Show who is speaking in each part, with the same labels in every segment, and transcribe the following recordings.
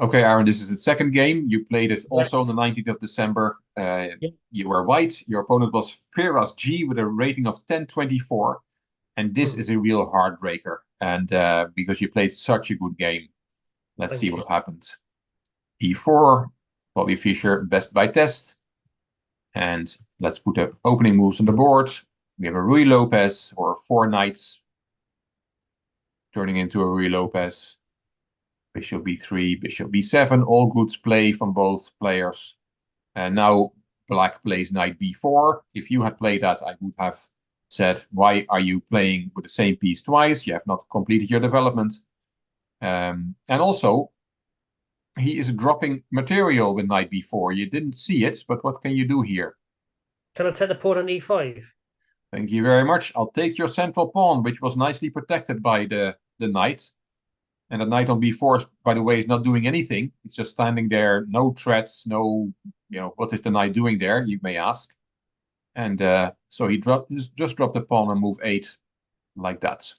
Speaker 1: Okay, Aaron, this is the second game. You played it
Speaker 2: Yeah,
Speaker 1: also on the 19th of December.
Speaker 2: yeah.
Speaker 1: You were white. Your opponent was Firas G with a rating of 1024. And this
Speaker 2: Hmm.
Speaker 1: is a real heartbreaker. And because you played such a good game, let's see
Speaker 2: Thank you.
Speaker 1: what happens. E4, Bobby Fischer, best by test. And let's put the opening moves on the board. We have a Rui Lopez or four knights turning into a Rui Lopez. Bishop b3, bishop b7, all good play from both players. And now black plays knight b4. If you had played that, I would have said, why are you playing with the same piece twice? You have not completed your development. And also, he is dropping material with knight b4. You didn't see it, but what can you do here?
Speaker 2: Can I take the pawn on e5?
Speaker 1: Thank you very much. I'll take your central pawn, which was nicely protected by the knight. And the knight on b4, by the way, is not doing anything. It's just standing there, no threats, no, what is the knight doing there, you may ask. And so he just dropped the pawn and move 8 like that.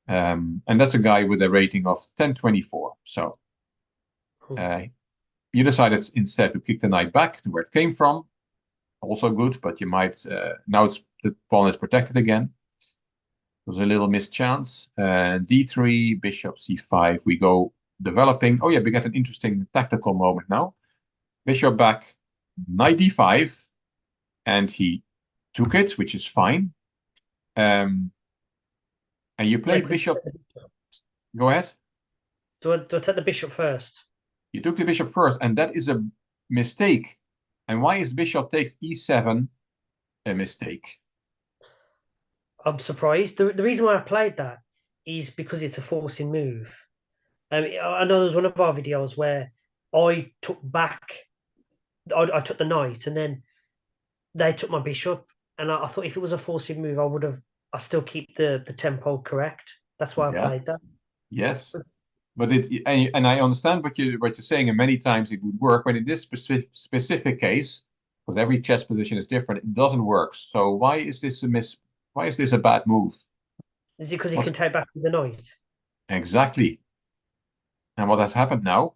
Speaker 1: And that's a guy with a rating of 1024. So
Speaker 2: Hmm.
Speaker 1: uh, you decided instead to kick the knight back to where it came from. Also good, but you might, now the pawn is protected again. It was a little missed chance. D3, bishop c5, we go developing. Oh yeah, we get an interesting tactical moment now. Bishop back, knight d5, and he took it, which is fine. And you
Speaker 2: Wait,
Speaker 1: played bishop. Go ahead.
Speaker 2: do I take the bishop first?
Speaker 1: You took the bishop first, and that is a mistake. And why is bishop takes e7 a mistake?
Speaker 2: I'm surprised. The reason why I played that is because it's a forcing move. I know there's one of our videos where I took back, I took the knight, and then they took my bishop, and I thought if it was a forcing move, I still keep the tempo correct. That's why I
Speaker 1: Yeah.
Speaker 2: played that.
Speaker 1: Yes. But and I understand what you're saying, and many times it would work, but in this specific case, because every chess position is different, it doesn't work. So why is this a miss? Why is this a bad move?
Speaker 2: Is it because he
Speaker 1: What's
Speaker 2: can take back with the knight?
Speaker 1: exactly? And what has happened now?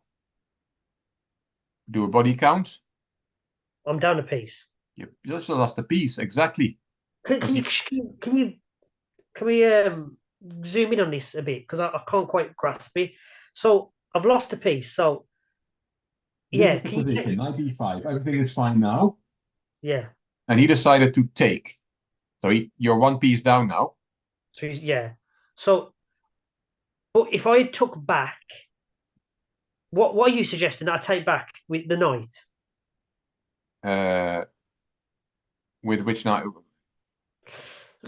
Speaker 1: Do a body count.
Speaker 2: I'm down a piece.
Speaker 1: You just lost a piece. Exactly.
Speaker 2: Can,
Speaker 1: Was
Speaker 2: can you
Speaker 1: he?
Speaker 2: can you can we zoom in on this a bit because I can't quite grasp it. So I've lost a piece. So
Speaker 1: This
Speaker 2: yeah,
Speaker 1: is the
Speaker 2: can you
Speaker 1: position,
Speaker 2: take?
Speaker 1: knight e5. Everything is fine now.
Speaker 2: Yeah.
Speaker 1: And he decided to take. So you're one piece down now.
Speaker 2: So yeah. So but if I took back, what are you suggesting that I take back with the knight?
Speaker 1: Uh, with which knight?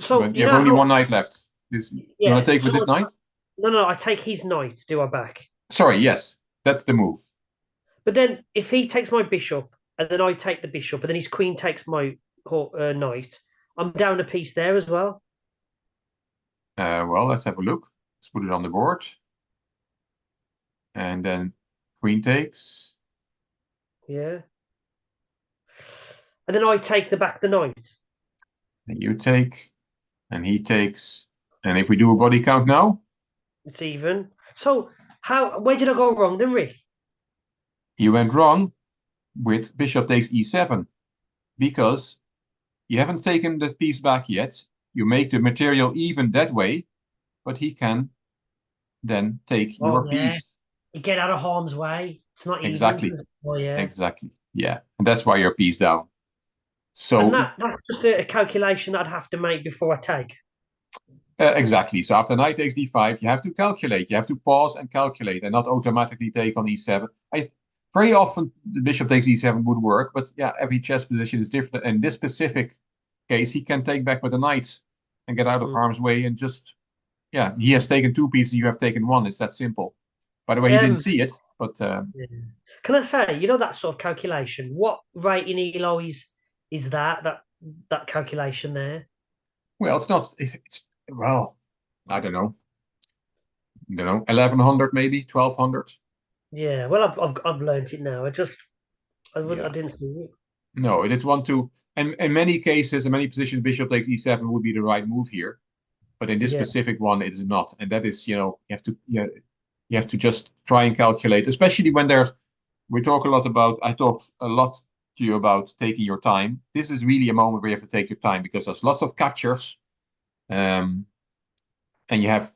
Speaker 2: So
Speaker 1: But
Speaker 2: you
Speaker 1: you have
Speaker 2: know
Speaker 1: only
Speaker 2: how
Speaker 1: one knight left. You want
Speaker 2: yeah.
Speaker 1: to take with
Speaker 2: So
Speaker 1: this knight?
Speaker 2: no, I take his knight, do I back?
Speaker 1: Sorry, yes, that's the move.
Speaker 2: But then if he takes my bishop and then I take the bishop and then his queen takes my knight, I'm down a piece there as well.
Speaker 1: Well, let's have a look. Let's put it on the board. And then queen takes.
Speaker 2: Yeah. And then I take the back the knight.
Speaker 1: And you take. And he takes. And if we do a body count now,
Speaker 2: It's even. So where did I go wrong then, Rick?
Speaker 1: you went wrong with bishop takes e7 because you haven't taken the piece back yet. You make the material even that way, but he can then take
Speaker 2: Oh
Speaker 1: your
Speaker 2: yeah.
Speaker 1: piece.
Speaker 2: You get out of harm's way. It's not even.
Speaker 1: Exactly.
Speaker 2: Oh yeah.
Speaker 1: Exactly. Yeah. And that's why you're piece down.
Speaker 2: And
Speaker 1: So
Speaker 2: that's just a calculation that I'd have to make before I take.
Speaker 1: exactly. So after knight takes d5, you have to calculate. You have to pause and calculate and not automatically take on e7. Very often the bishop takes e7 would work, but yeah, every chess position is different. And in this specific case, he can take back with the knight and get out of
Speaker 2: Mm.
Speaker 1: harm's way and just, yeah, he has taken two pieces, you have taken one. It's that simple. By the way, he didn't
Speaker 2: Um,
Speaker 1: see it, but
Speaker 2: yeah. Can I say, that sort of calculation? What rating elo is that calculation there?
Speaker 1: well, it's not, well, I don't know. 1100 maybe, 1200.
Speaker 2: Yeah. Well, I've learned it now. I
Speaker 1: Yeah.
Speaker 2: didn't see it.
Speaker 1: No, it is 1-2. And in many cases, in many positions, bishop takes e7 would be the right move here. But in this
Speaker 2: Yeah.
Speaker 1: specific one, it is not. And that is, you have to, yeah. You have to just try and calculate, especially when I talk a lot to you about taking your time. This is really a moment where you have to take your time because there's lots of captures, and you have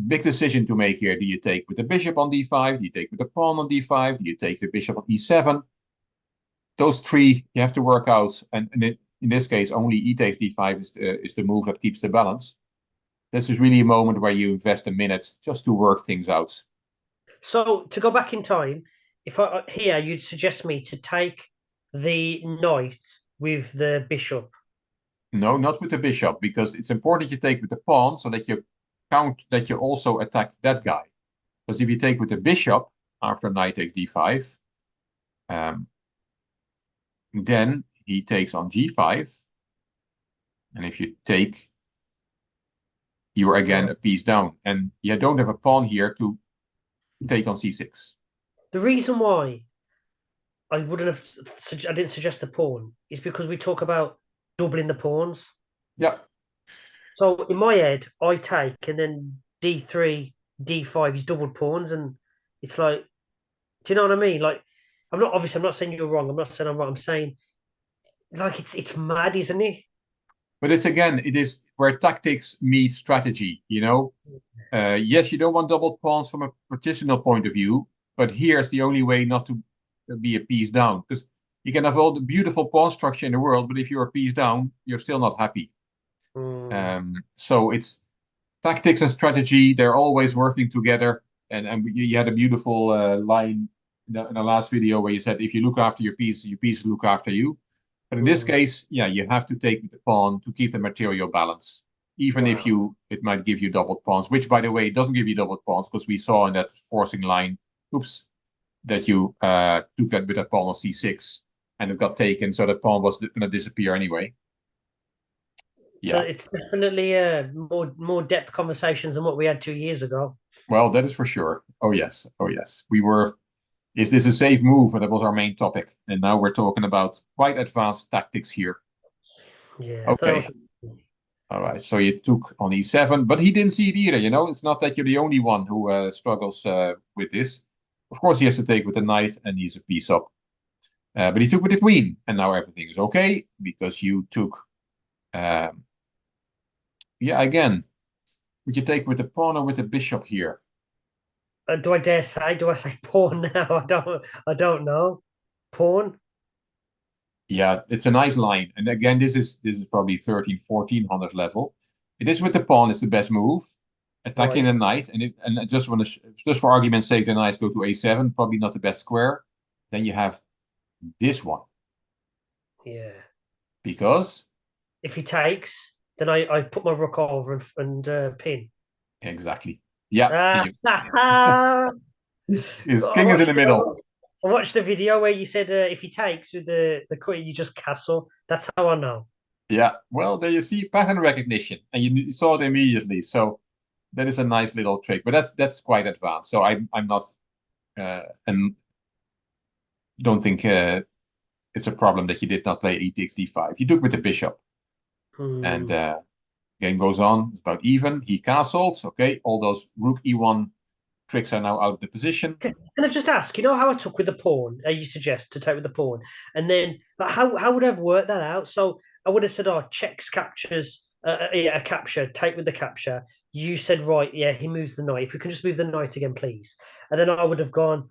Speaker 1: big decision to make here. Do you take with the bishop on d5? Do you take with the pawn on d5? Do you take the bishop on e7? Those three you have to work out, and in this case, only e takes d5 is the move that keeps the balance. This is really a moment where you invest a minute just to work things out.
Speaker 2: So to go back in time, if I here you'd suggest me to take the knight with the bishop.
Speaker 1: No, not with the bishop, because it's important you take with the pawn so that you also attack that guy. Because if you take with the bishop after knight takes d5, then he takes on g5, and if you take, you're again a piece down, and you don't have a pawn here to take on c6.
Speaker 2: The reason why I wouldn't have, I didn't suggest the pawn is because we talk about doubling the pawns.
Speaker 1: Yeah.
Speaker 2: So in my head, I take and then d3, d5 is doubled pawns, and it's like, do you know what I mean? Like, I'm not saying you're wrong. I'm not saying I'm right. I'm saying like it's mad, isn't it?
Speaker 1: But it is where tactics meet strategy, you know? Yes, you don't want double pawns from a positional point of view, but here's the only way not to be a piece down. Because you can have all the beautiful pawn structure in the world, but if you're a piece down, you're still not happy. So it's tactics and strategy, they're always working together. And you had a beautiful line in the last video where you said, if you look after your pieces look after you. But in this case, yeah, you have to take the pawn to keep the material balance. Even if it might give you doubled pawns, which, by the way, doesn't give you doubled pawns, because we saw in that forcing line, that you took that with a pawn on c6, and it got taken, so that pawn was going to disappear anyway.
Speaker 2: So
Speaker 1: Yeah.
Speaker 2: it's definitely more depth conversations than what we had 2 years ago.
Speaker 1: Well, that is for sure. Oh yes, oh yes. Is this a safe move? And that was our main topic. And now we're talking about quite advanced tactics here.
Speaker 2: Yeah, I thought
Speaker 1: Okay. All right. So you took on e7, but he didn't see it either. You know, it's not that you're the only one who struggles with this. Of course, he has to take with the knight, and he's a piece up. But he took with the queen, and now everything is okay because you took. Yeah, again, would you take with the pawn or with the bishop here?
Speaker 2: do I dare say? Do I say pawn now? I don't know. Pawn.
Speaker 1: Yeah, it's a nice line. And again, this is probably 13, 1400 level. It is with the pawn, it's the best move. Attacking
Speaker 2: Right.
Speaker 1: the knight, and I just want to, just for argument's sake, the knights go to a7, probably not the best square. Then you have this one.
Speaker 2: Yeah.
Speaker 1: Because
Speaker 2: If he takes, then I put my rook over and pin.
Speaker 1: exactly. Yeah.
Speaker 2: Ah,
Speaker 1: His
Speaker 2: I
Speaker 1: king is in
Speaker 2: watched
Speaker 1: the middle.
Speaker 2: I watched the video where you said if he takes with the queen, you just castle. That's how I know.
Speaker 1: Yeah. Well, there you see pattern recognition, and you saw it immediately. So that is a nice little trick, but that's quite advanced. So I'm not and don't think it's a problem that you did not play e takes d5. You took with the bishop, and game goes on. It's about even. He castled. Okay, all those rook e1 tricks are now out of the position.
Speaker 2: Can I just ask? You know how I took with the pawn? You suggest to take with the pawn, and then like, how would I have worked that out? So I would have said, "Oh, checks captures, yeah, a capture. Take with the capture." You said, "Right, yeah, he moves the knight. If we can just move the knight again, please." And then I would have gone,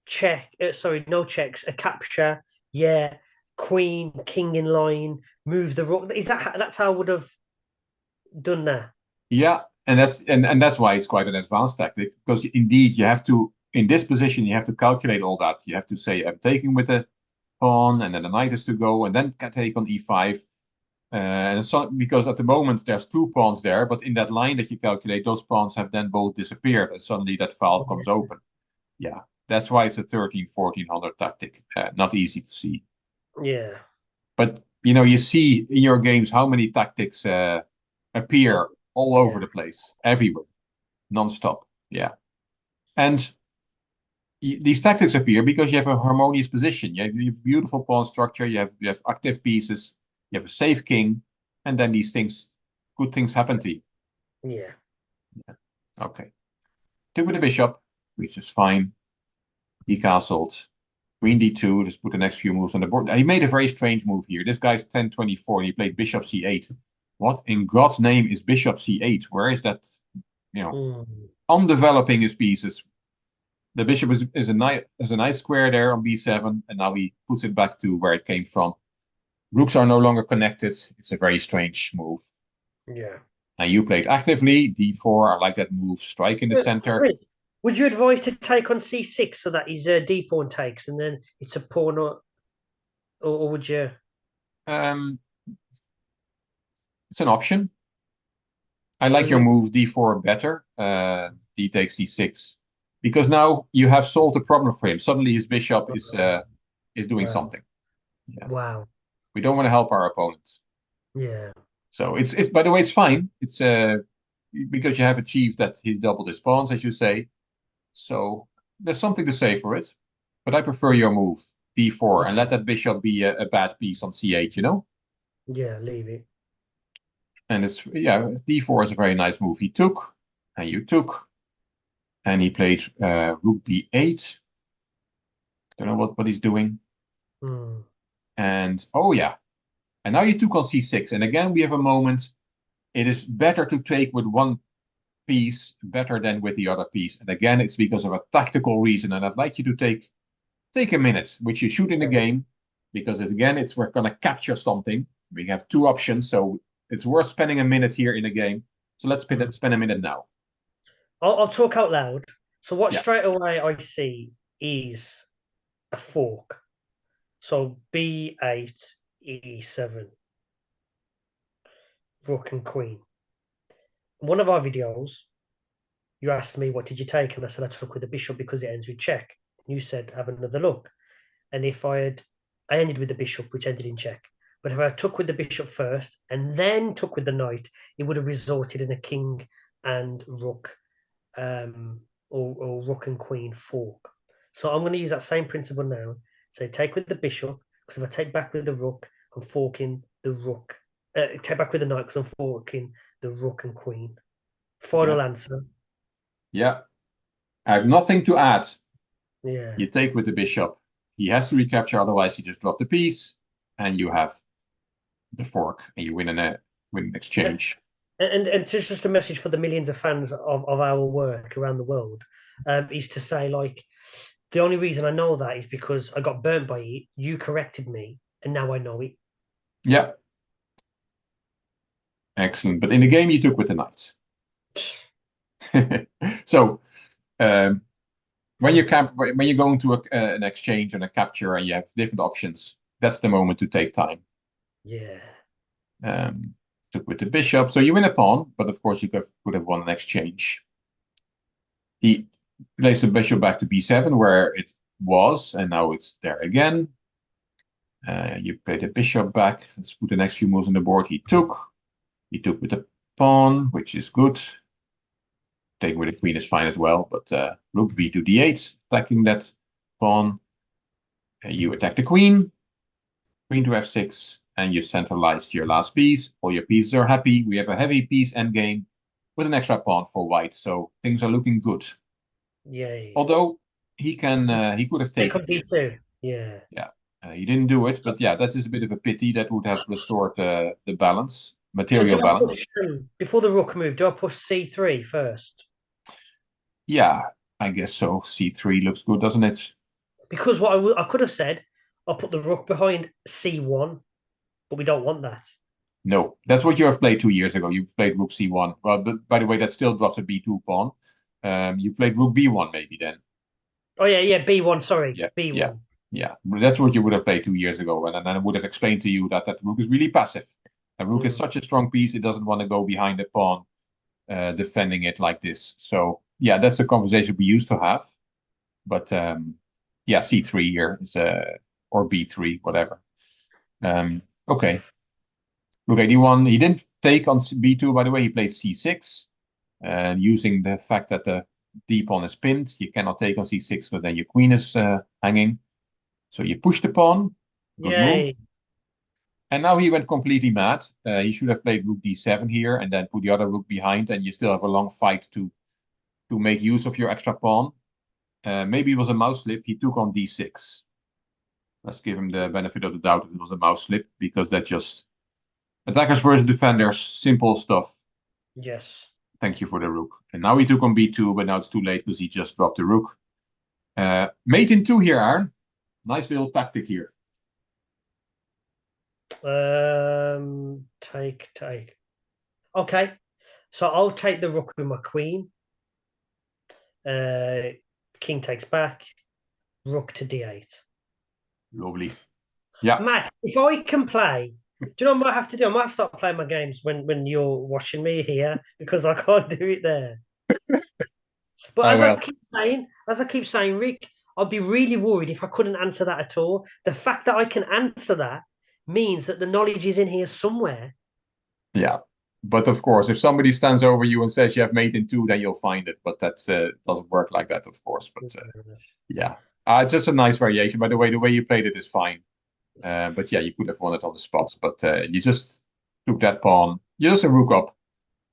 Speaker 2: check. Sorry, no checks. A capture. Yeah, queen, king in line. Move the rook. That's how I would have done that?
Speaker 1: Yeah, and that's why it's quite an advanced tactic, because indeed you have to, in this position, you have to calculate all that. You have to say, I'm taking with the pawn, and then the knight is to go, and then can take on e5. And so, because at the moment there's two pawns there, but in that line that you calculate, those pawns have then both disappeared, and suddenly that valve comes open. Yeah, that's why it's a 13, 1400 tactic. Not easy to see.
Speaker 2: Yeah.
Speaker 1: But, you see in your games how many tactics appear all over the place, everywhere, non-stop. Yeah. And these tactics appear because you have a harmonious position. You have beautiful pawn structure, you have active pieces, you have a safe king, and then good things happen to you.
Speaker 2: Yeah.
Speaker 1: Okay. took with the bishop, which is fine. He castled. Queen d2, just put the next few moves on the board. And he made a very strange move here. This guy's 10-24, and he played bishop c8. What in God's name is bishop c8? Where is that, undeveloping his pieces? The bishop is a nice square there on b7, and now he puts it back to where it came from. Rooks are no longer connected. It's a very strange move.
Speaker 2: Yeah.
Speaker 1: And you played actively, d4. I like that move. Strike in the center.
Speaker 2: Would you advise to take on c6 so that his d pawn takes, and then it's a pawn, or would you?
Speaker 1: It's an option. I like your move d4 better. D takes c6, because now you have solved the problem for him. Suddenly his bishop is doing something.
Speaker 2: Yeah. Wow.
Speaker 1: We don't want to help our opponents.
Speaker 2: Yeah.
Speaker 1: So it's by the way, it's fine. It's because you have achieved that he's doubled his pawns, as you say. So there's something to say for it. But I prefer your move, d4, and let that bishop be a bad piece on c8,
Speaker 2: Yeah, leave it.
Speaker 1: And it's, d4 is a very nice move. He took, and you took, and he played rook b8. Don't know what he's doing. And, and now you took on c6. And again, we have a moment. It is better to take with one piece better than with the other piece. And again, it's because of a tactical reason. And I'd like you to take a minute, which you should in the game, because we're going to capture something. We have two options, so it's worth spending a minute here in the game. So let's spend a minute now.
Speaker 2: I'll talk out loud. So what straight away I see is a fork. So b8, e7, rook and queen. One of our videos, you asked me, what did you take? And I said, I took with the bishop because it ends with check. You said, have another look. And if I ended with the bishop, which ended in check. But if I took with the bishop first and then took with the knight, it would have resulted in a king and rook, or rook and queen fork. So I'm going to use that same principle now. So take with the bishop, because if I take back with the rook, I'm forking the rook. Take back with the knight, because I'm forking the rook and queen. Final answer.
Speaker 1: Yeah. I have nothing to add.
Speaker 2: Yeah.
Speaker 1: You take with the bishop. He has to recapture, otherwise he just dropped the piece, and you have the fork, and you win an exchange.
Speaker 2: And just a message for the millions of fans of our work around the world, is to say, like, the only reason I know that is because I got burnt by it. You corrected me, and now I know it.
Speaker 1: Yeah. Excellent. But in the game, you took with the knights. So when you go into an exchange and a capture and you have different options, that's the moment to take time.
Speaker 2: Yeah.
Speaker 1: Took with the bishop, so you win a pawn, but of course you could have won an exchange. He placed the bishop back to b7 where it was, and now it's there again. You play the bishop back. Let's put the next few moves on the board. He took with the pawn, which is good. Taking with the queen is fine as well, but rook b to d8, attacking that pawn. You attack the queen to f6, and you centralize your last piece. All your pieces are happy. We have a heavy piece endgame with an extra pawn for white, so things are looking good.
Speaker 2: Yay.
Speaker 1: Although he could have taken
Speaker 2: d2. Yeah.
Speaker 1: He didn't do it, but that is a bit of a pity. That would have restored the balance, material balance.
Speaker 2: Before the rook move, do I push c3 first?
Speaker 1: Yeah, I guess so. c3 looks good, doesn't it?
Speaker 2: Because what I could have said, I'll put the rook behind c1, but we don't want that.
Speaker 1: No, that's what you have played 2 years ago. You played rook c1. Well, but by the way, that still drops a b2 pawn. You played rook b1 maybe then.
Speaker 2: Oh yeah, b1. Sorry,
Speaker 1: yeah,
Speaker 2: b1.
Speaker 1: Yeah, that's what you would have played 2 years ago, and then I would have explained to you that rook is really passive. A rook is such a strong piece; it doesn't want to go behind the pawn, defending it like this. So that's the conversation we used to have. But c3 here is or b3, whatever. Okay. Rook a1. He didn't take on b2, by the way. He played c6, and using the fact that the d pawn is pinned, you cannot take on c6 because then your queen is hanging. So you push the pawn. Good move. And now he went completely mad. He should have played rook d7 here and then put the other rook behind, and you still have a long fight to to make use of your extra pawn. Maybe it was a mouse slip. He took on d6. Let's give him the benefit of the doubt that it was a mouse slip, because that just attackers versus defenders, simple stuff.
Speaker 2: Yes.
Speaker 1: Thank you for the rook. And now he took on b2, but now it's too late because he just dropped the rook. Mate in 2 here, Aran. Nice little tactic here.
Speaker 2: Take. Okay. So I'll take the rook with my queen. King takes back. Rook to d8.
Speaker 1: Lovely. Yeah.
Speaker 2: Matt, if I can play, do you know what I might have to do? I might have to start playing my games when you're watching me here, because I can't do it there. But
Speaker 1: I will.
Speaker 2: as I keep saying, Rick, I'd be really worried if I couldn't answer that at all. The fact that I can answer that means that the knowledge is in here somewhere.
Speaker 1: Yeah. But of course, if somebody stands over you and says you have mate in 2, then you'll find it. But that doesn't work like that, of course. But yeah, it's just a nice variation. By the way you played it is fine. But yeah, you could have won it on the spot. But you just took that pawn. You just a rook up,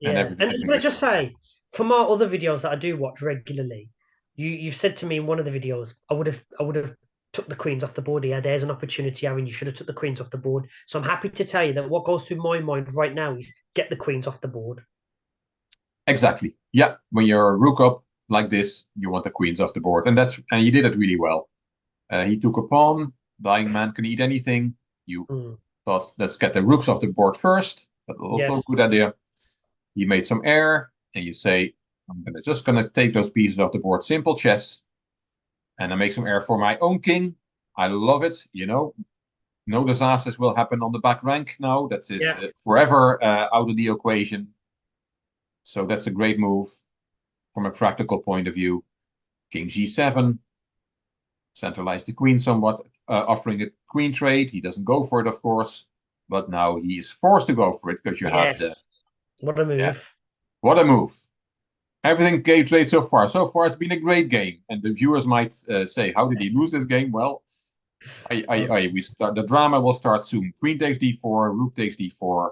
Speaker 1: and
Speaker 2: Yeah, and
Speaker 1: everything
Speaker 2: can I
Speaker 1: is
Speaker 2: just say, for my other videos that I do watch regularly, you've said to me in one of the videos, I would have took the queens off the board here. There's an opportunity, Aaron. You should have took the queens off the board. So I'm happy to tell you that what goes through my mind right now is get the queens off the board.
Speaker 1: exactly. Yeah, when you're a rook up like this, you want the queens off the board, and you did it really well. He took a pawn. Dying man can eat anything. You thought, let's get the rooks off the board first. That was also
Speaker 2: Yes.
Speaker 1: a good idea. He made some air, and you say, I'm just gonna take those pieces off the board. Simple chess. And I make some air for my own king. I love it. No disasters will happen on the back rank now. That is forever out of the equation. So that's a great move from a practical point of view. King g7. Centralize the queen somewhat, offering a queen trade. He doesn't go for it, of course. But now he is forced to go for it because you have the...
Speaker 2: What a move.
Speaker 1: Yeah. What a move. Everything gave trade so far. So far, it's been a great game. And the viewers might say, how did he lose this game? Well, the drama will start soon. Queen takes d4, rook takes d4.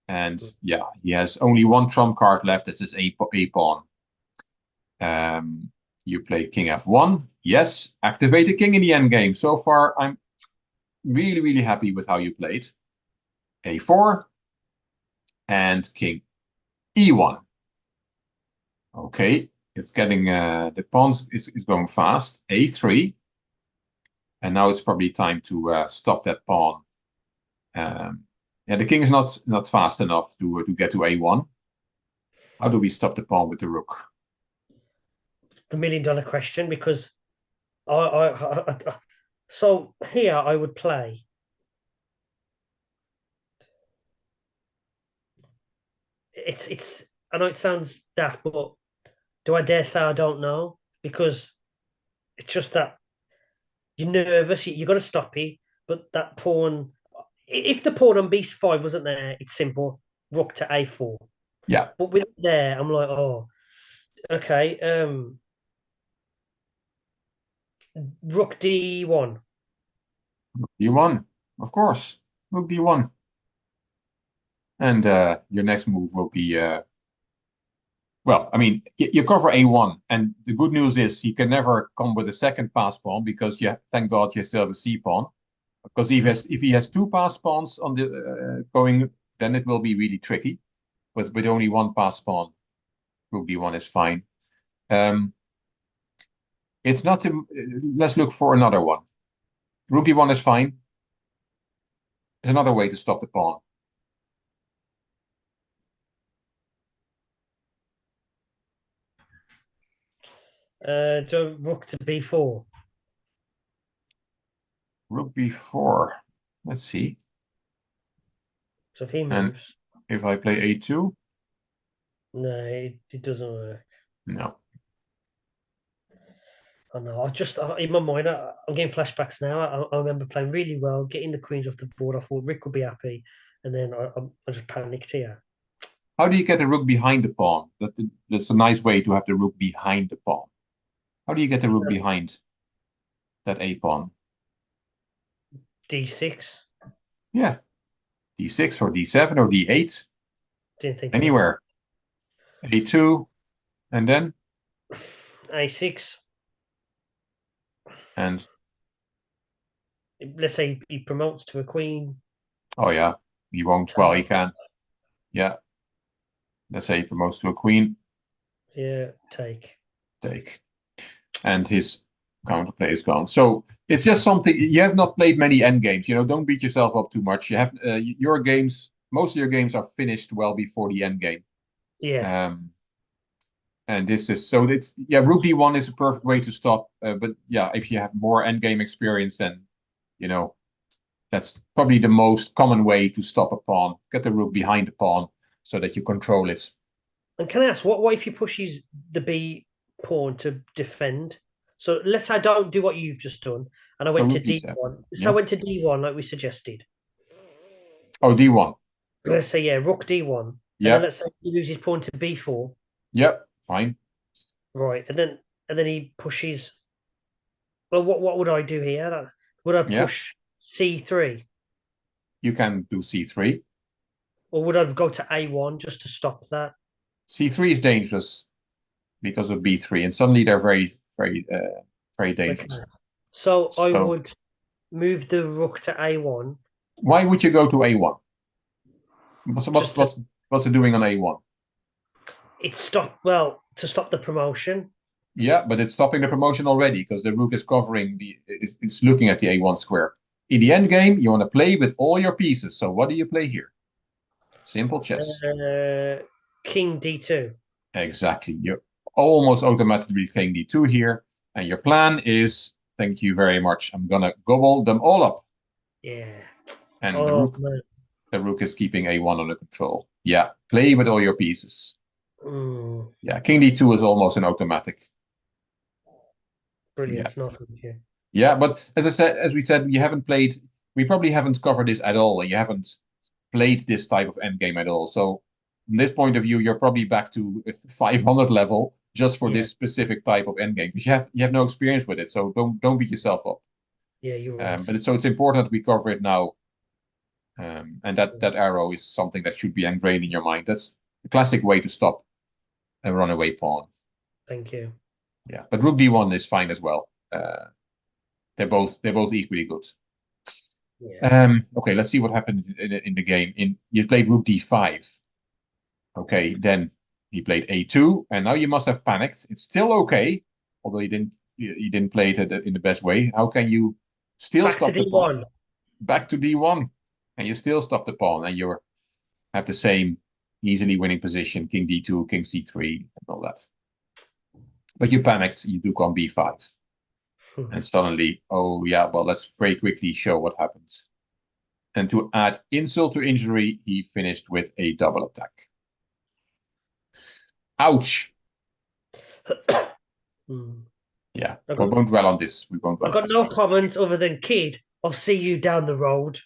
Speaker 1: And yeah, he has only one trump card left. That's his a pawn. You play king f1. Yes, activate the king in the endgame. So far, I'm really, really happy with how you played. a4 and king e1. Okay, it's getting the pawns is going fast. a3, and now it's probably time to stop that pawn. Yeah, the king is not fast enough to get to a1. How do we stop the pawn with the rook?
Speaker 2: The $1 million question, because so here I would play. It's I know it sounds daft, but do I dare say I don't know? Because it's just that you're nervous. You got to stop it. But that pawn, if the pawn on b5 wasn't there, it's simple. Rook to a4.
Speaker 1: Yeah.
Speaker 2: But with it there, I'm like, oh, okay. Rook d1.
Speaker 1: d1, of course. Rook d1. And your next move will be well, I mean, you cover a1, and the good news is he can never come with a second pass pawn, because thank God you still have a c pawn. Because if he has 2 pass pawns on the going, then it will be really tricky. But with only 1 pass pawn, rook d1 is fine. It's not. Let's look for another one. Rook d1 is fine. There's another way to stop the pawn.
Speaker 2: So rook to b4.
Speaker 1: Rook b4. Let's see.
Speaker 2: So if he
Speaker 1: And
Speaker 2: moves,
Speaker 1: if I play a2,
Speaker 2: no, it doesn't work.
Speaker 1: no.
Speaker 2: I know. In my mind, I'm getting flashbacks now. I remember playing really well, getting the queens off the board. I thought Rick would be happy, and then I just panicked here.
Speaker 1: How do you get the rook behind the pawn? That's a nice way to have the rook behind the pawn. How do you get the rook behind that a pawn?
Speaker 2: D6.
Speaker 1: Yeah, d6 or d7 or d8.
Speaker 2: Didn't think
Speaker 1: Anywhere. a2, and then
Speaker 2: A6.
Speaker 1: And
Speaker 2: Let's say he promotes to a queen.
Speaker 1: oh yeah, he won't. Well, he can. Yeah. Let's say he promotes to a queen.
Speaker 2: Yeah, take.
Speaker 1: Take. And his counterplay is gone. So it's just something you have not played many end games. Don't beat yourself up too much. You have your games. Most of your games are finished well before the end game.
Speaker 2: Yeah.
Speaker 1: Um, and this is so it's yeah. Rook d1 is a perfect way to stop. But yeah, if you have more end game experience, then you know that's probably the most common way to stop a pawn. Get the rook behind the pawn so that you control it.
Speaker 2: And can I ask, what if he pushes the B pawn to defend? So let's say I don't do what you've just done, and I
Speaker 1: Oh,
Speaker 2: went to
Speaker 1: rook d7.
Speaker 2: D1. So I
Speaker 1: Yeah.
Speaker 2: went to D1 like we suggested.
Speaker 1: Oh, d1.
Speaker 2: Let's say yeah, Rook D1, and then
Speaker 1: Yeah.
Speaker 2: let's say he moves his pawn to B4,
Speaker 1: Yep. Fine.
Speaker 2: right? And then he pushes. Well, what would I do here? Would I
Speaker 1: Yeah.
Speaker 2: push C3,
Speaker 1: You can do c3.
Speaker 2: or would I go to A1 just to stop that?
Speaker 1: C3 is dangerous because of b3, and suddenly they're very, very, very
Speaker 2: Okay.
Speaker 1: dangerous.
Speaker 2: So I
Speaker 1: So
Speaker 2: would move the Rook to A1
Speaker 1: why would you go to a1? What's what's
Speaker 2: just to
Speaker 1: what's what's it doing on a1?
Speaker 2: to stop the promotion.
Speaker 1: Yeah, but it's stopping the promotion already because the rook is covering it's looking at the a1 square. In the end game, you want to play with all your pieces. So what do you play here? Simple chess.
Speaker 2: Uh, King D2.
Speaker 1: Exactly. You're almost automatically playing d2 here, and your plan is, thank you very much. I'm gonna gobble them all up,
Speaker 2: Yeah.
Speaker 1: and the
Speaker 2: Oh
Speaker 1: rook
Speaker 2: man.
Speaker 1: the rook is keeping a1 under control. Yeah, play with all your pieces.
Speaker 2: Mm,
Speaker 1: Yeah, king d2 is almost an automatic. Yeah,
Speaker 2: brilliant. No, thank you.
Speaker 1: yeah. But as we said, you haven't played. We probably haven't covered this at all, and you haven't played this type of endgame at all. So, from this point of view, you're probably back to 500 level just for
Speaker 2: Yeah.
Speaker 1: this specific type of endgame because you have no experience with it. So don't beat yourself up.
Speaker 2: Yeah, you're right.
Speaker 1: But it's important that we cover it now. And that arrow is something that should be ingrained in your mind. That's the classic way to stop a runaway pawn.
Speaker 2: Thank you.
Speaker 1: Yeah, but rook d1 is fine as well. They're both equally good.
Speaker 2: Yeah.
Speaker 1: Okay, let's see what happened in the game. You played rook d5. Okay, then he played a2, and now you must have panicked. It's still okay, although you didn't play it in the best way. How can you still
Speaker 2: Back to
Speaker 1: stop the pawn?
Speaker 2: D1.
Speaker 1: Back to d1, and you still stop the pawn, and you have the same easily winning position: king d2, king c3, and all that. But you panicked. You took on b5. And suddenly, oh yeah, well, let's very quickly show what happens. And to add insult to injury, he finished with a double attack. Ouch.
Speaker 2: Hmm.
Speaker 1: Yeah,
Speaker 2: I
Speaker 1: we
Speaker 2: got
Speaker 1: won't dwell on this. We won't
Speaker 2: I
Speaker 1: dwell on
Speaker 2: got
Speaker 1: this
Speaker 2: no
Speaker 1: very much.
Speaker 2: comment other than kid. I'll see you down the road.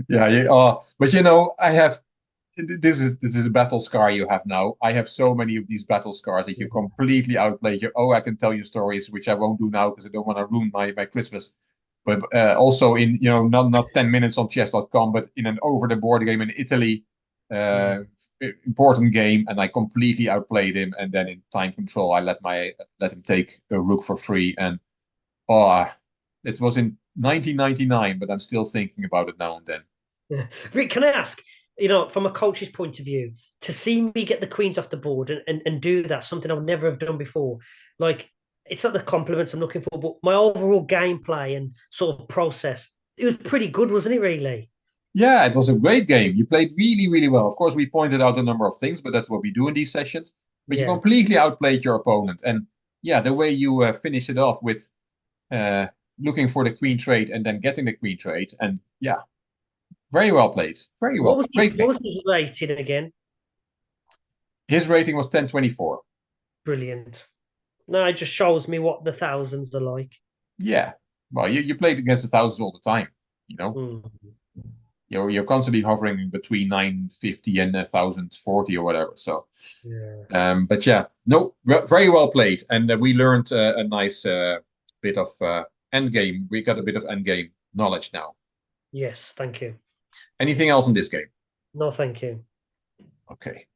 Speaker 1: Yeah, yeah. But I have this is a battle scar you have now. I have so many of these battle scars that you completely outplayed. I can tell you stories which I won't do now because I don't want to ruin my Christmas. But also in not 10 minutes on chess.com, but in an over the board game in Italy, uh, important game, and I completely outplayed him. And then in time control, I let him take a rook for free, and oh, it was in 1999, but I'm still thinking about it now and then.
Speaker 2: Yeah. Rick, can I ask, from a coach's point of view, to see me get the queens off the board and do that, something I would never have done before, like, it's not the compliments I'm looking for, but my overall gameplay and sort of process, it was pretty good, wasn't it, really?
Speaker 1: Yeah, it was a great game. You played really, really well. Of course, we pointed out a number of things, but that's what we do in these sessions. But you
Speaker 2: Yeah.
Speaker 1: completely outplayed your opponent. And yeah, the way you finish it off with uh, looking for the queen trade and then getting the queen trade. And yeah, very well played. Very well
Speaker 2: What was
Speaker 1: played.
Speaker 2: his,
Speaker 1: Great
Speaker 2: what
Speaker 1: game.
Speaker 2: was his rating again?
Speaker 1: His rating was 1024.
Speaker 2: Brilliant. No, it just shows me what the thousands are like.
Speaker 1: Yeah. Well, you played against the thousands all the time. You know,
Speaker 2: Mm.
Speaker 1: you're constantly hovering between 950 and 1040 or whatever. So,
Speaker 2: Yeah.
Speaker 1: but yeah, no, very well played. And we learned a nice bit of endgame. We got a bit of endgame knowledge now.
Speaker 2: Yes, thank you.
Speaker 1: Anything else in this game?
Speaker 2: No, thank you.
Speaker 1: Okay.